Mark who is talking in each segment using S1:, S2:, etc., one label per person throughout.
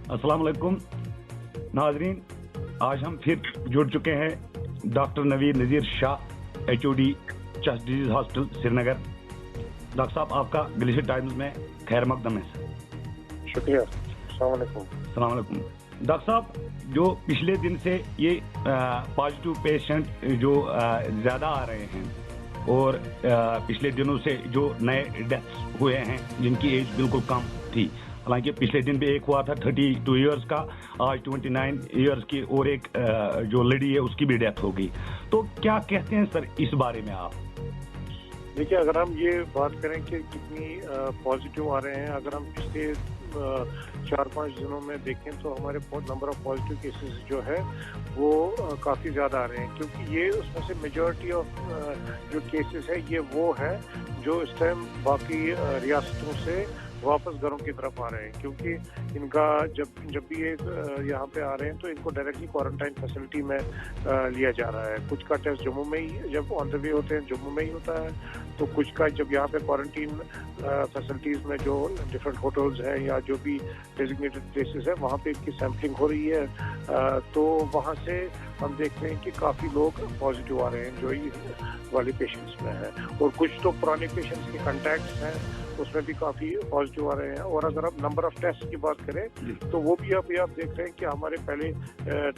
S1: अस्सलाम वालेकुम नाजरीन, आज हम फिर जुड़ चुके हैं doctor Naveed Nazir Shah HOD chest disease hospital Srinagar. Doctor साहब, आपका ग्लेशियर टाइम्स में खैर मकदम है सर।
S2: शुक्रिया। अस्सलाम वालेकुम।
S1: डॉक्टर साहब, जो पिछले दिन से ये पॉजिटिव पेशेंट जो ज़्यादा आ रहे हैं और पिछले दिनों से जो नए डेथ्स हुए हैं जिनकी एज बिल्कुल कम थी, हालांकि पिछले दिन भी एक हुआ था 32 इयर्स का, आज 29 इयर्स की और एक जो लेडी है उसकी भी डेथ हो गई। तो क्या कहते हैं सर इस बारे में आप?
S2: देखिए, अगर हम ये बात करें कि कितनी पॉजिटिव आ रहे हैं, अगर हम पिछले 4-5 दिनों में देखें तो हमारे नंबर ऑफ पॉजिटिव केसेस जो है वो काफ़ी ज़्यादा आ रहे हैं, क्योंकि ये उसमें से मेजॉरिटी ऑफ जो केसेस है ये वो है जो इस टाइम बाकी रियासतों से वापस घरों की तरफ आ रहे हैं, क्योंकि इनका जब भी ये यहाँ पे आ रहे हैं तो इनको डायरेक्टली क्वारंटाइन फैसिलिटी में लिया जा रहा है। कुछ का टेस्ट जम्मू में ही, जब ऑन द वे होते हैं जम्मू में ही होता है, तो कुछ का जब यहाँ पे क्वारंटीन फैसिलिटीज़ में जो डिफरेंट होटल्स हैं या जो भी डेजिग्नेटेड प्लेसेस है वहाँ पे इनकी सैम्पलिंग हो रही है, तो वहाँ से हम देख रहे हैं कि काफ़ी लोग पॉजिटिव आ रहे हैं जो इस वाले पेशेंट्स में हैं, और कुछ तो पुराने पेशेंट्स के कॉन्टैक्ट्स हैं उसमें भी काफ़ी पॉजिटिव आ रहे हैं। और अगर आप नंबर ऑफ टेस्ट की बात करें तो वो भी अभी आप देख रहे हैं कि हमारे पहले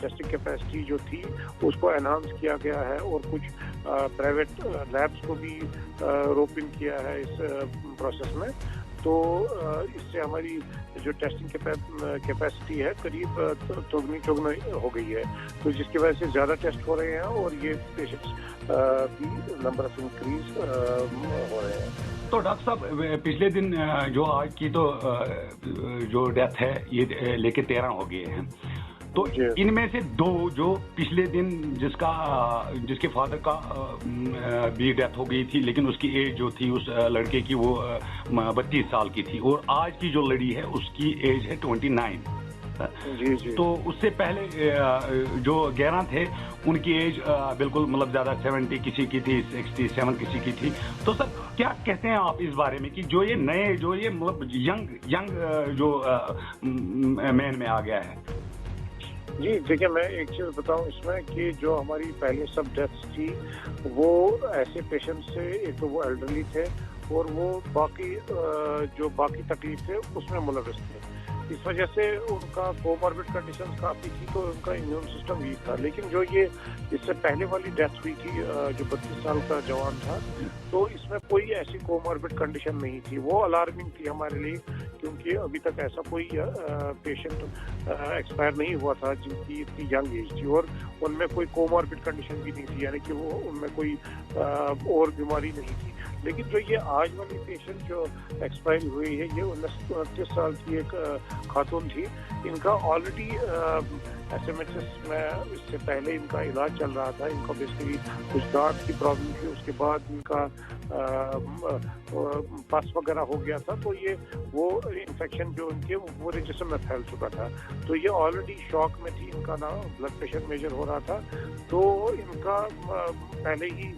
S2: टेस्टिंग कैपेसिटी जो थी उसको एनहांस किया गया है, और कुछ प्राइवेट लैब्स को भी रोप इन किया है इस प्रोसेस में। तो इससे हमारी जो टेस्टिंग कैपेसिटी है करीब चौगुनी हो गई है, तो जिसकी वजह से ज़्यादा टेस्ट हो रहे हैं और ये पेशेंट्स भी नंबर ऑफ इंक्रीज हो रहे हैं।
S1: तो डॉक्टर साहब, पिछले दिन जो आज की तो जो डेथ है ये लेके 13 हो गए हैं, तो इनमें से 2 जो पिछले दिन जिसके फादर का भी डेथ हो गई थी, लेकिन उसकी एज जो थी उस लड़के की वो 32 साल की थी, और आज की जो लड़ी है उसकी एज है 29।
S2: जी।
S1: तो उससे पहले जो 11 थे उनकी एज बिल्कुल मतलब ज़्यादा 70 किसी की थी, 67 किसी की थी। तो सर क्या कहते हैं आप इस बारे में कि जो ये नए जो ये मतलब यंग जो मैन में आ गया है?
S2: जी देखिए, मैं एक चीज़ बताऊं इसमें कि जो हमारी पहले सब डेथ्स थी वो ऐसे पेशेंट्स से, एक तो वो एल्डरली थे और वो बाकी तकलीफ थे उसमें मुलविस थे। इस वजह से उनका कोमॉर्बिड कंडीशंस काफ़ी थी, तो उनका इम्यून सिस्टम वीक था। लेकिन जो ये इससे पहले वाली डेथ हुई थी जो 32 साल का जवान था, तो इसमें कोई ऐसी कोमॉर्बिड कंडीशन नहीं थी। वो अलार्मिंग थी हमारे लिए, क्योंकि अभी तक ऐसा कोई पेशेंट एक्सपायर नहीं हुआ था जिनकी इतनी यंग एज थी, और उनमें कोई कोमॉर्बिड कंडीशन भी नहीं थी, यानी कि वो उनमें कोई और बीमारी नहीं थी। लेकिन जो ये आज वाली पेशेंट जो एक्सपायर हुई है, ये 29 साल की एक खातून थी। इनका ऑलरेडी SMHS में इससे पहले इनका इलाज चल रहा था। इनका बेसिकली कुछ दांत की प्रॉब्लम थी, उसके बाद इनका पस वगैरह हो गया था, तो ये वो इन्फेक्शन जो उनके वो पूरे जिस्म में फैल चुका था, तो ये ऑलरेडी शॉक में थी। इनका ना ब्लड प्रेशर मेजर हो रहा था, तो इनका पहले ही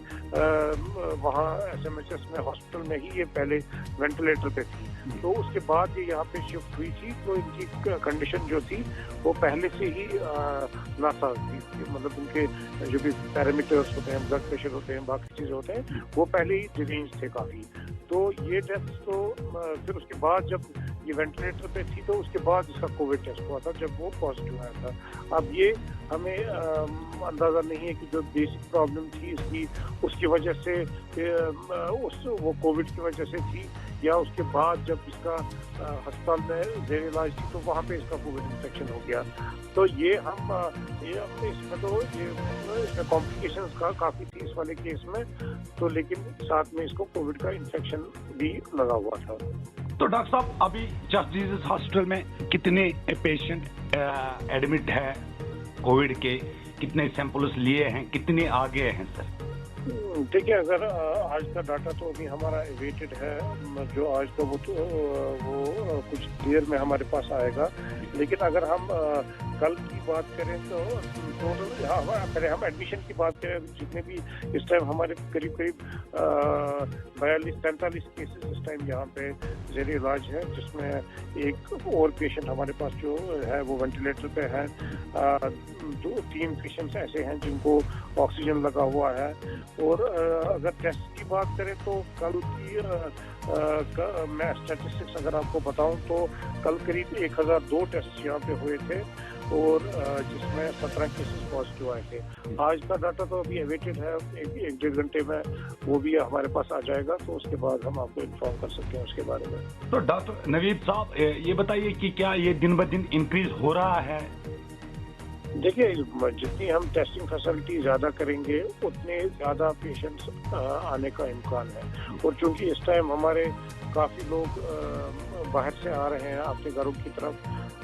S2: वहाँ SMHS में हॉस्पिटल में ही ये पहले वेंटिलेटर पे थी, तो उसके बाद ये यहाँ पे शिफ्ट हुई थी। तो इनकी कंडीशन जो थी वो पहले से ही नासाज थी, मतलब उनके जो भी पैरामीटर्स होते हैं, ब्लड प्रेशर होते हैं, बाकी चीज़ें होते हैं, वो पहले ही डिरेंज थे काफ़ी। तो ये टेस्ट तो फिर उसके बाद जब ये वेंटिलेटर पे थी तो उसके बाद इसका कोविड टेस्ट हुआ था जब वो पॉजिटिव आया था। अब ये हमें अंदाज़ा नहीं है कि जो बेसिक प्रॉब्लम थी इसकी उसकी वजह से वो कोविड की वजह से थी, या उसके बाद जब इसका अस्पताल में जेर इलाज थी तो वहाँ पे इसका कोविड इन्फेक्शन हो गया। तो ये इसमें कॉम्प्लिकेशंस काफ़ी थी इस वाले केस में, तो लेकिन साथ में इसको कोविड का इन्फेक्शन भी लगा हुआ था।
S1: तो डॉक्टर साहब, अभी चेस्ट डिजीज हॉस्पिटल में कितने पेशेंट एडमिट है कोविड के, कितने सैंपल्स लिए हैं, कितने आ गए हैं सर?
S2: देखिए, अगर आज का डाटा तो अभी हमारा एवेटेड है, जो आज का वो कुछ देर में हमारे पास आएगा। लेकिन अगर हम कल की बात करें तो टोटल पहले हम एडमिशन की बात करें, जितने भी इस टाइम हमारे करीब 42-43 केसेस इस टाइम यहाँ पे जेर इलाज है, जिसमें एक और पेशेंट हमारे पास जो है वो वेंटिलेटर पे है। 2-3 पेशेंट्स ऐसे हैं जिनको ऑक्सीजन लगा हुआ है। और अगर टेस्ट की बात करें तो कल की मैं स्टैटिस्टिक्स अगर आपको बताऊं तो कल करीब 1002 टेस्ट यहाँ पे हुए थे और जिसमें 17 केसेस पॉजिटिव आए थे। आज का डाटा तो अभी अवेटेड है, एक डेढ़ घंटे में वो भी हमारे पास आ जाएगा, तो उसके बाद हम आपको इन्फॉर्म कर सकते हैं उसके बारे में।
S1: तो डॉक्टर नवीद साहब ये बताइए कि क्या ये दिन ब दिन इंक्रीज हो रहा है?
S2: देखिए, जितनी हम टेस्टिंग फैसिलिटी ज़्यादा करेंगे उतने ज़्यादा पेशेंट्स आने का इम्कान है। और चूंकि इस टाइम हमारे काफ़ी लोग बाहर से आ रहे हैं अपने घरों की तरफ,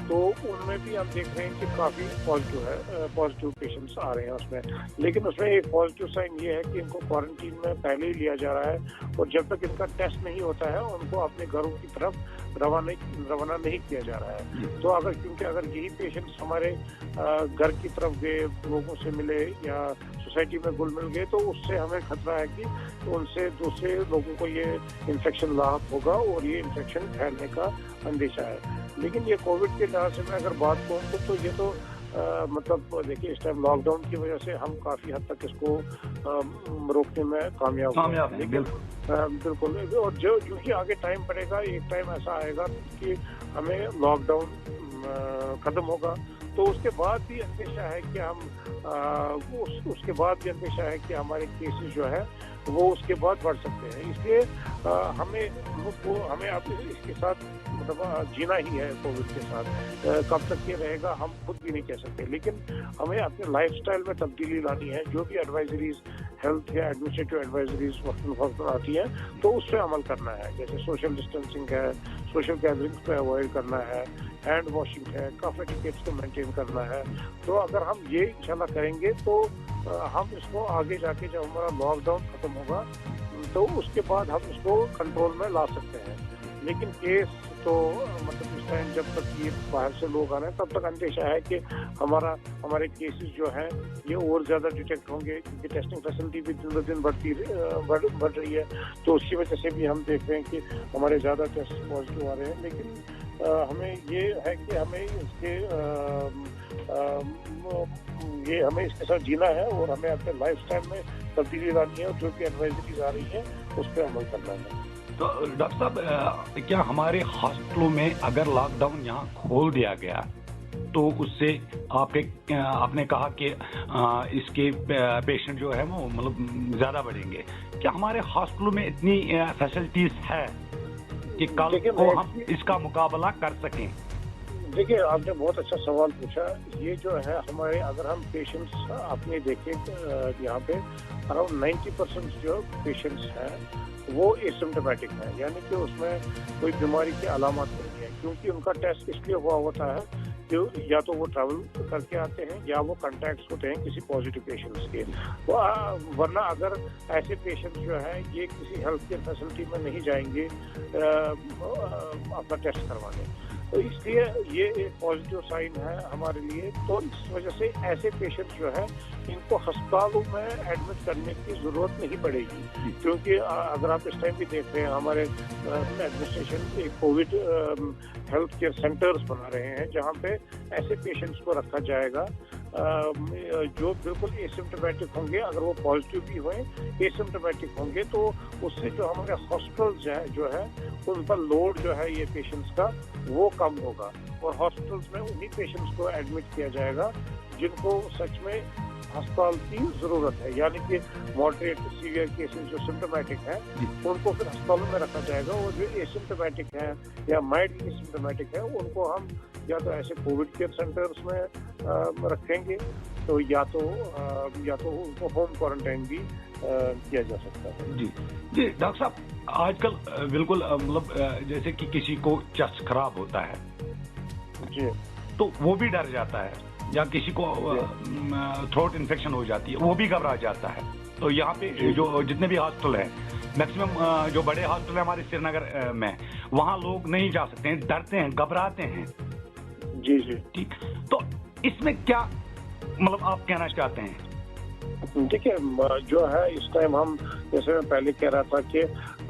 S2: तो उनमें भी हम देख रहे हैं कि काफ़ी पॉजिटिव पेशेंट्स आ रहे हैं उसमें। लेकिन उसमें एक पॉजिटिव साइन ये है कि इनको क्वारंटीन में पहले ही लिया जा रहा है और जब तक इनका टेस्ट नहीं होता है उनको अपने घरों की तरफ रवाना नहीं किया जा रहा है। तो क्योंकि अगर यही पेशेंट्स हमारे घर की तरफ गए, लोगों से मिले या सोसाइटी में घुल मिल गए, तो उससे हमें खतरा है कि उनसे दूसरे लोगों को ये इन्फेक्शन लाभ होगा और ये इन्फेक्शन फैलने का अंदेशा है। लेकिन ये कोविड के लिहाज से मैं अगर बात कहूँ तो ये तो मतलब देखिए, इस टाइम लॉकडाउन की वजह से हम काफ़ी हद तक इसको रोकने में कामयाब हैं। लेकिन बिल्कुल, और जो ही आगे टाइम पड़ेगा, एक टाइम ऐसा आएगा कि हमें लॉकडाउन खत्म होगा, तो उसके बाद भी अंदेशा है कि उसके बाद भी अंदेशा है कि हमारे केसेस जो है वो उसके बाद बढ़ सकते हैं। इसलिए हमें अब इसके साथ मतलब जीना ही है कोविड के साथ। कब तक ये रहेगा हम खुद भी नहीं कह सकते, लेकिन हमें अपने लाइफस्टाइल में तब्दीली लानी है। जो भी एडवाइजरीज, हेल्थ या एडमिनिस्ट्रेटिव एडवाइजरीज वक्त आती है तो उस पर अमल करना है। जैसे सोशल डिस्टेंसिंग है, सोशल गैदरिंग्स पे अवॉइड करना है, हैंड वॉशिंग है, कफ एटिकेट्स को मेंटेन करना है। तो अगर हम ये इंशाल्लाह करेंगे तो हम इसको आगे जाके जब हमारा लॉकडाउन खत्म होगा तो उसके बाद हम इसको कंट्रोल में ला सकते हैं। लेकिन केस तो मतलब इस टाइम जब तक ये बाहर से लोग आ रहे हैं तब तक अंदेशा है कि हमारे केसेस जो हैं ये और ज़्यादा डिटेक्ट होंगे, क्योंकि टेस्टिंग फैसिलिटी भी दिन ब दिन बढ़ रही है। तो उसकी वजह से भी हम देख रहे हैं कि हमारे ज़्यादा टेस्ट पॉजिटिव आ रहे हैं। लेकिन हमें ये है कि हमें इसके साथ जीना है और हमें अपने लाइफस्टाइल में तब्दीली लानी है और जो भी एडवाइजरीज आ रही है उस पर अमल करना है।
S1: तो डॉक्टर साहब, क्या हमारे हॉस्पिटलों में अगर लॉकडाउन यहाँ खोल दिया गया तो उससे आपने कहा कि इसके पेशेंट जो है वो मतलब ज़्यादा बढ़ेंगे, क्या हमारे हॉस्पिटलों में इतनी फैसिलिटीज है कि कल को हम इसका मुकाबला कर सकें?
S2: देखिए, आपने बहुत अच्छा सवाल पूछा। ये जो है हमारे, अगर हम पेशेंट्स अपने देखें यहाँ पे अराउंड 90% जो पेशेंट्स हैं वो एसिम्प्टोमेटिक है, यानी कि उसमें कोई बीमारी की अलामत नहीं है, क्योंकि उनका टेस्ट इसलिए हुआ होता है कि या तो वो ट्रैवल करके आते हैं या वो कॉन्टैक्ट्स होते हैं किसी पॉजिटिव पेशेंट्स के। वरना अगर ऐसे पेशेंट्स जो है ये किसी हेल्थ केयर फैसिलिटी में नहीं जाएंगे अपना टेस्ट करवाने, तो इसलिए ये एक पॉजिटिव साइन है हमारे लिए। तो इस वजह से ऐसे पेशेंट्स जो है इनको अस्पतालों में एडमिट करने की ज़रूरत नहीं पड़ेगी, क्योंकि अगर आप इस टाइम भी देख रहे हैं हमारे एडमिनिस्ट्रेशन एक कोविड हेल्थ केयर सेंटर्स बना रहे हैं जहाँ पे ऐसे पेशेंट्स को रखा जाएगा जो बिल्कुल एसिम्प्टोमेटिक होंगे। अगर वो पॉजिटिव भी हुए, एसिम्प्टोमेटिक होंगे, तो उससे जो हमारे हॉस्पिटल्स जो है उन पर लोड जो है ये पेशेंट्स का वो कम होगा और हॉस्पिटल्स में उन्हीं पेशेंट्स को एडमिट किया जाएगा जिनको सच में अस्पताल की जरूरत है, यानी कि मॉडरेट सीवियर केसेस जो सिम्टोमेटिक हैं उनको फिर अस्पतालों में रखा जाएगा और जो एसिम्टोमेटिक हैं या माइल्डली सिम्टोमेटिक है उनको हम या तो ऐसे कोविड केयर सेंटर्स में रखेंगे तो या तो उनको होम क्वारंटाइन भी किया जा सकता है।
S1: जी डॉक्टर साहब, आजकल बिल्कुल मतलब जैसे कि किसी को चेस्ट खराब होता है
S2: जी,
S1: तो वो भी डर जाता है, या किसी को थ्रोट इन्फेक्शन हो जाती है वो भी घबरा जाता है। तो यहाँ पे जो जितने भी हॉस्पिटल हैं, मैक्सिमम जो बड़े हॉस्पिटल हैं हमारे श्रीनगर में, वहाँ लोग नहीं जा सकते हैं, डरते हैं, घबराते हैं।
S2: जी जी,
S1: ठीक। तो इसमें क्या मतलब आप कहना चाहते हैं?
S2: देखिए, जो है इस टाइम हम, जैसे मैं पहले कह रहा था कि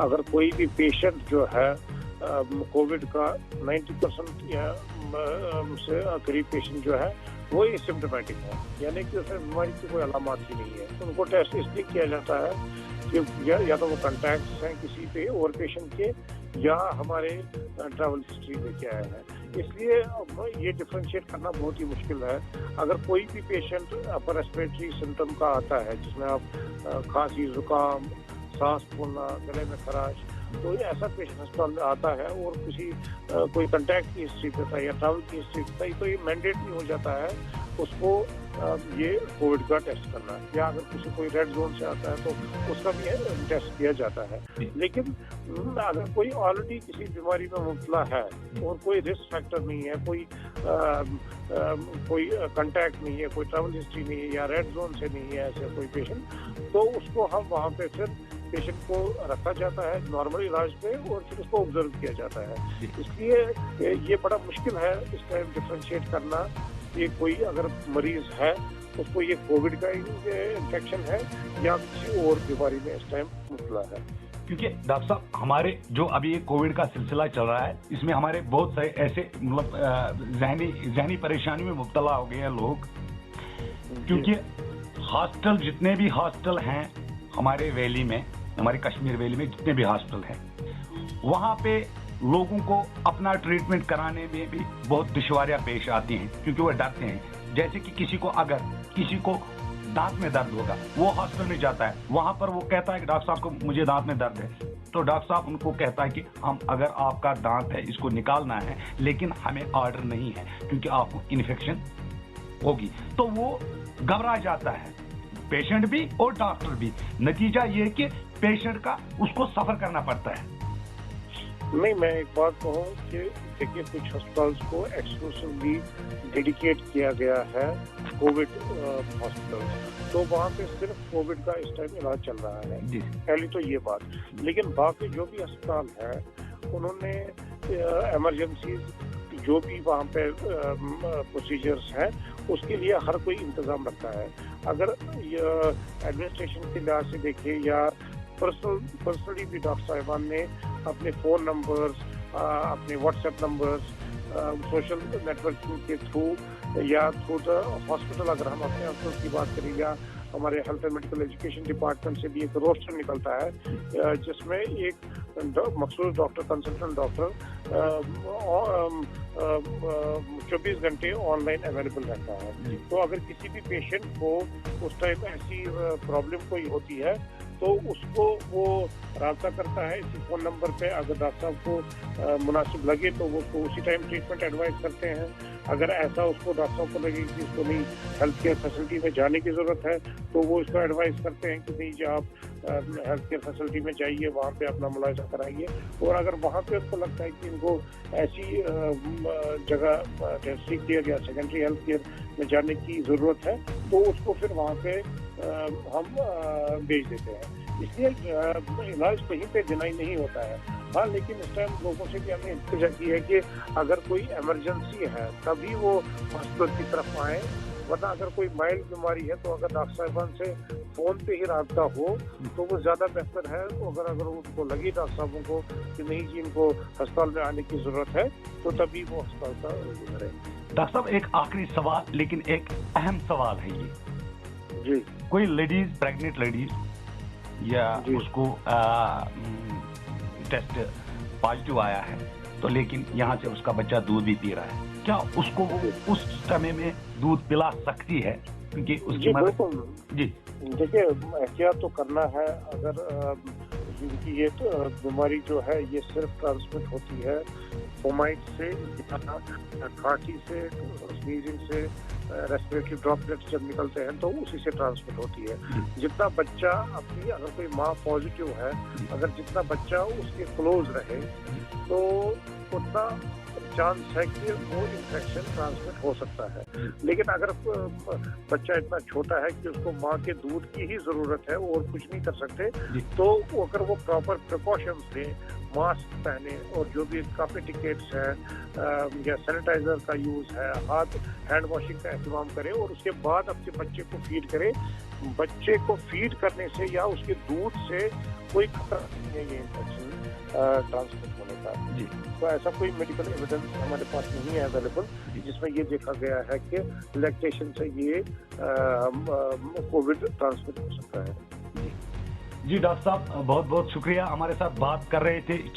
S2: अगर कोई भी पेशेंट जो है कोविड का 90% या से करीब पेशेंट जो है वो एसिम्प्टोमेटिक है, यानी कि उसमें बीमारी की कोई अलामत ही नहीं है। उनको टेस्ट इसलिए किया जाता है कि या तो वो कॉन्टैक्ट्स हैं किसी पे और पेशेंट के, या हमारे ट्रैवल हिस्ट्री लेके आए हैं। इसलिए ये डिफरेंशिएट करना बहुत ही मुश्किल है। अगर कोई भी पेशेंट अपर रेस्पिरेटरी सिम्टम का आता है, जिसमें आप खांसी, जुकाम, सांस फूलना, गले में खराश, तो ऐसा पेशेंट अस्पताल में आता है और किसी कोई कंटैक्ट की हिस्ट्री देता है या ट्रैवल की हिस्ट्री देता है, तो ये मैंडेटरी हो जाता है उसको ये कोविड का टेस्ट करना। या अगर किसी कोई रेड जोन से आता है तो उसका भी टेस्ट किया जाता है। लेकिन अगर कोई ऑलरेडी किसी बीमारी में मुब्तला है और कोई रिस्क फैक्टर नहीं है, कोई कंटैक्ट नहीं है, कोई ट्रैवल हिस्ट्री नहीं है, या रेड जोन से नहीं है ऐसे कोई पेशेंट, तो उसको हम वहाँ पे फिर पेशेंट को रखा जाता है नॉर्मल इलाज पे और फिर उसको ऑब्जर्व किया जाता है। इसलिए ये बड़ा मुश्किल है इस टाइम डिफरेंशिएट करना कि कोई अगर मरीज है उसको ये कोविड का इन्फेक्शन है या किसी और बीमारी में इस टाइम मुब्तला है।
S1: क्योंकि डॉक्टर साहब, हमारे जो अभी ये कोविड का सिलसिला चल रहा है, इसमें हमारे बहुत सारे ऐसे मतलब जहनी परेशानी में मुब्तला हो गए हैं लोग। क्योंकि हॉस्टल, जितने भी हॉस्टल हैं हमारे वैली में, हमारे कश्मीर वैली में जितने भी हॉस्टल हैं, वहाँ पे लोगों को अपना ट्रीटमेंट कराने में भी बहुत दुश्वारियां पेश आती हैं, क्योंकि वो डरते हैं। जैसे कि किसी को दांत में दर्द होगा, वो हॉस्पिटल में जाता है, वहां पर वो कहता है कि डॉक्टर साहब को मुझे दांत में दर्द है, तो डॉक्टर साहब उनको कहता है कि हम, अगर आपका दांत है इसको निकालना है, लेकिन हमें ऑर्डर नहीं है क्योंकि आपको इन्फेक्शन होगी, तो वो घबरा जाता है, पेशेंट भी और डॉक्टर भी। नतीजा ये कि पेशेंट का उसको सफर करना पड़ता है।
S2: नहीं, मैं एक बात कहूँ कि देखिए, कुछ अस्पताल्स को एक्सक्लूसिवली डेडिकेट किया गया है कोविड हॉस्पिटल, तो वहाँ पे सिर्फ कोविड का इस टाइम इलाज चल रहा है। पहली तो ये बात। लेकिन बाकी जो भी अस्पताल है उन्होंने इमरजेंसीज जो भी वहाँ पे प्रोसीजर्स हैं उसके लिए हर कोई इंतजाम रखता है। अगर एडमिनिस्ट्रेशन के लिहाज से देखें या पर्सनली भी डॉक्टर साहिबान ने अपने फ़ोन नंबर्स, अपने व्हाट्सएप नंबर्स, सोशल नेटवर्किंग के थ्रू या थ्रू द हॉस्पिटल, अगर हम अपने हॉस्पिटल की बात करें या हमारे health and medical education department से भी एक रोस्टर निकलता है जिसमें एक मखसूस डॉक्टर, कंसल्टेंट डॉक्टर 24 घंटे ऑनलाइन अवेलेबल रहता है। तो अगर किसी भी पेशेंट को उस टाइम ऐसी प्रॉब्लम कोई होती है तो उसको वो राब्ता करता है इसी फ़ोन नंबर पे। अगर डॉक्टर साहब को मुनासिब लगे तो वो उसको उसी टाइम ट्रीटमेंट एडवाइस करते हैं। अगर ऐसा उसको डॉक्टर साहब को लगे कि उसको नहीं हेल्थ केयर फैसिलिटी में जाने की ज़रूरत है तो वो इसको एडवाइस करते हैं कि नहीं जी, आप हेल्थ केयर फैसिलिटी में जाइए, वहाँ पे अपना मुलाजा कराइए। और अगर वहाँ पे उसको लगता है कि इनको ऐसी जगह टर्शरी केयर या सेकेंडरी हेल्थ केयर में जाने की ज़रूरत है तो उसको फिर वहाँ पे हम भेज देते हैं। इसलिए इलाज कहीं पे डिनाई नहीं होता है। हाँ, लेकिन इस टाइम लोगों से भी हमने इल्तिजा की है कि अगर कोई इमरजेंसी है तभी वो हॉस्पिटल की तरफ आए, वरना अगर कोई माइल्ड बीमारी है तो अगर डॉक्टर साहिबान से फ़ोन पे ही राब्ता हो तो वो ज़्यादा बेहतर है। तो अगर उनको लगी डॉक्टर साहबों को कि नहीं जी, इनको अस्पताल में आने की ज़रूरत है, तो तभी वो अस्पताल का रुख करें।
S1: डॉक्टर साहब, एक आखिरी सवाल, लेकिन एक अहम सवाल है ये
S2: जी।
S1: कोई लेडीज, प्रेग्नेंट लेडीज या उसको टेस्ट पॉजिटिव आया है तो लेकिन यहाँ से उसका बच्चा दूध भी पी रहा है, क्या उसको उस समय में दूध पिला सकती है? क्योंकि उसकी जी
S2: देखिए, एहतियात तो करना है। अगर क्योंकि ये बीमारी जो है ये सिर्फ ट्रांसमिट होती है फोमाइट से, खांसी से, स्नीजिंग से, रेस्पिरेटरी ड्रॉपलेट्स जब निकलते हैं तो उसी से ट्रांसमिट होती है। जितना बच्चा अपनी, अगर कोई माँ पॉजिटिव है, अगर जितना बच्चा उसके क्लोज रहे तो उतना चांस है कि वो इन्फेक्शन ट्रांसमिट हो सकता है। लेकिन अगर बच्चा इतना छोटा है कि उसको माँ के दूध की ही जरूरत है और कुछ नहीं कर सकते, तो अगर वो प्रॉपर प्रिकॉशंस ले, मास्क पहने और जो भी काफी टिकट्स है या सैनिटाइजर का यूज है, हाथ हैंड वॉशिंग का एहतमाम करें और उसके बाद अपने बच्चे को फीड करें। बच्चे को फीड करने से या उसके दूध से कोई खतरा नहीं है ये इन्फेक्शन ट्रांसमिट होने का।
S1: जी।
S2: तो ऐसा कोई मेडिकल एविडेंस हमारे पास नहीं है अवेलेबल जिसमें ये देखा गया है कि लैक्टेशन से ये कोविड ट्रांसमिट हो सकता है।
S1: जी डॉक्टर साहब, बहुत बहुत शुक्रिया, हमारे साथ बात कर रहे थे।